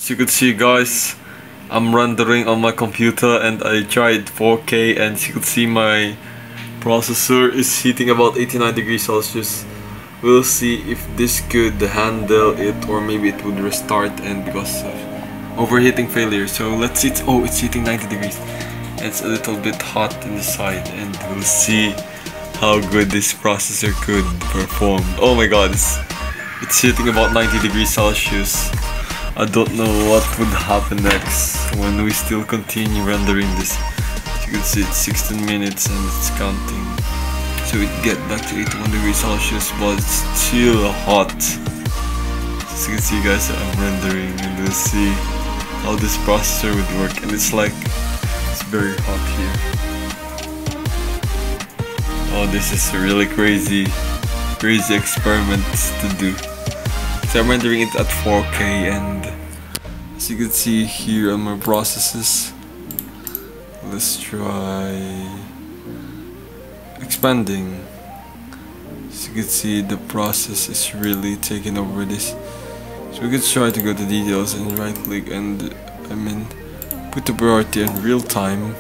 As you can see, guys, I'm rendering on my computer and I tried 4K, and as you can see my processor is heating about 89 degrees Celsius. We'll see if this could handle it, or maybe it would restart and because of overheating failure. So let's see. It's heating 90 degrees. It's a little bit hot in the side, and we'll see how good this processor could perform. Oh my god, it's hitting about 90 degrees Celsius. I don't know what would happen next when we still continue rendering this. As you can see, it's 16 minutes and it's counting. So we get back to 81 degrees Celsius, but it's still hot. As you can see, guys, I'm rendering, and we'll see how this processor would work. And it's very hot here. Oh, this is a really crazy experiment to do. So I'm rendering it at 4K, and as you can see here on my processes, let's try expanding. As you can see, the process is really taking over this. So we could try to go to details and right click and put the priority in real time.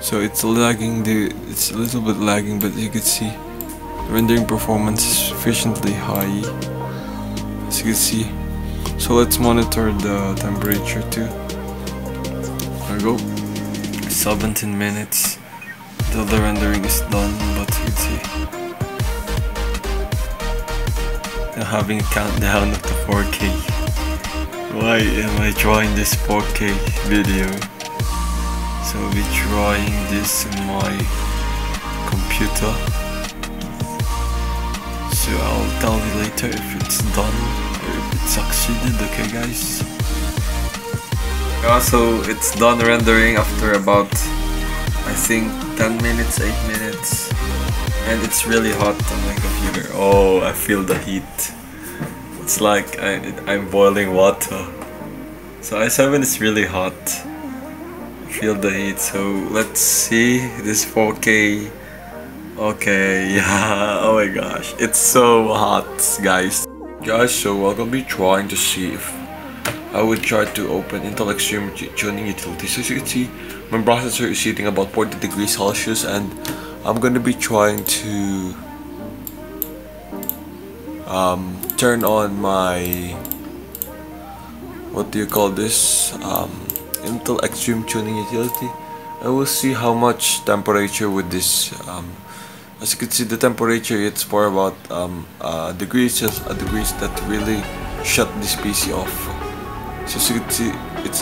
So it's lagging, it's a little bit lagging, but you can see the rendering performance is sufficiently high, as you can see. So let's monitor the temperature too. There we go. 17 minutes till the rendering is done, but you can see I'm having a countdown of the 4K. Why am I trying this 4K video? So I'll be trying this in my computer. So I'll tell you later if it's done or if it succeeded, okay guys? So it's done rendering after about, I think, 10 minutes, 8 minutes. And it's really hot on my computer. Oh, I feel the heat. It's like I'm boiling water. So i7 is really hot. I feel the heat. So let's see this 4K. Okay, yeah, oh my gosh, it's so hot, guys. So I'm gonna be trying to see if I would try to open Intel Extreme Tuning Utility. So as you can see, my processor is heating about 40 degrees Celsius, and I'm gonna be trying to turn on my, what do you call this, Intel Extreme Tuning Utility. I will see how much temperature with this. As you can see, the temperature, it's for about degrees that really shut this PC off. So as you can see,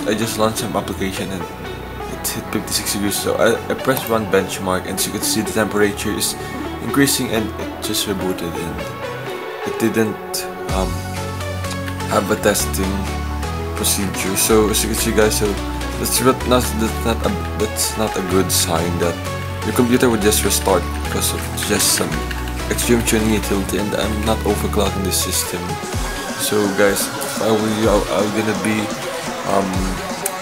I just launched some application and it hit 56 degrees. So I pressed run benchmark, and as you can see, the temperature is increasing, and it just rebooted, and it didn't have a testing procedure. So as you can see, guys, so that's not a good sign that your computer would just restart because of just some extreme tuning utility, and I'm not overclocking this system. So guys, if I were you, I'm gonna be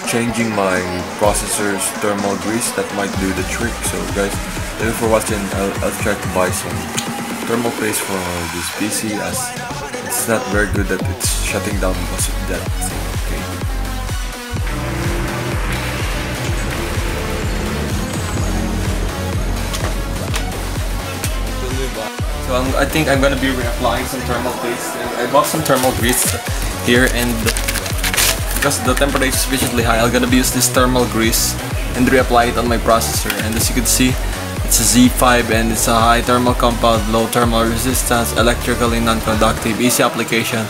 changing my processor's thermal grease. That might do the trick. So guys, thank you for watching. I'll try to buy some thermal paste for this PC, as it's not very good that it's shutting down because of that thing. Okay. So I think I'm gonna be reapplying some thermal paste, and I bought some thermal grease here, and because the temperature is sufficiently high, I'm gonna use this thermal grease and reapply it on my processor. And as you can see, it's a Z5, and it's a high thermal compound, low thermal resistance, electrically non-conductive, easy application,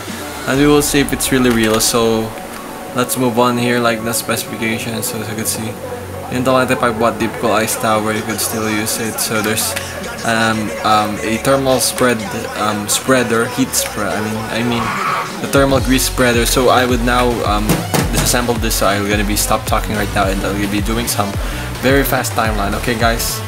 and we will see if it's really real. So let's move on here, like the specifications. So as you can see, Intel 95 watt deep cool ice tower, you could still use it. So there's a thermal spreader, heat spread. I mean the thermal grease spreader. So I would now disassemble this. So I'm gonna be stop talking right now, and I'll be doing some very fast timeline. Okay, guys.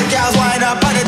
Gals wind up on the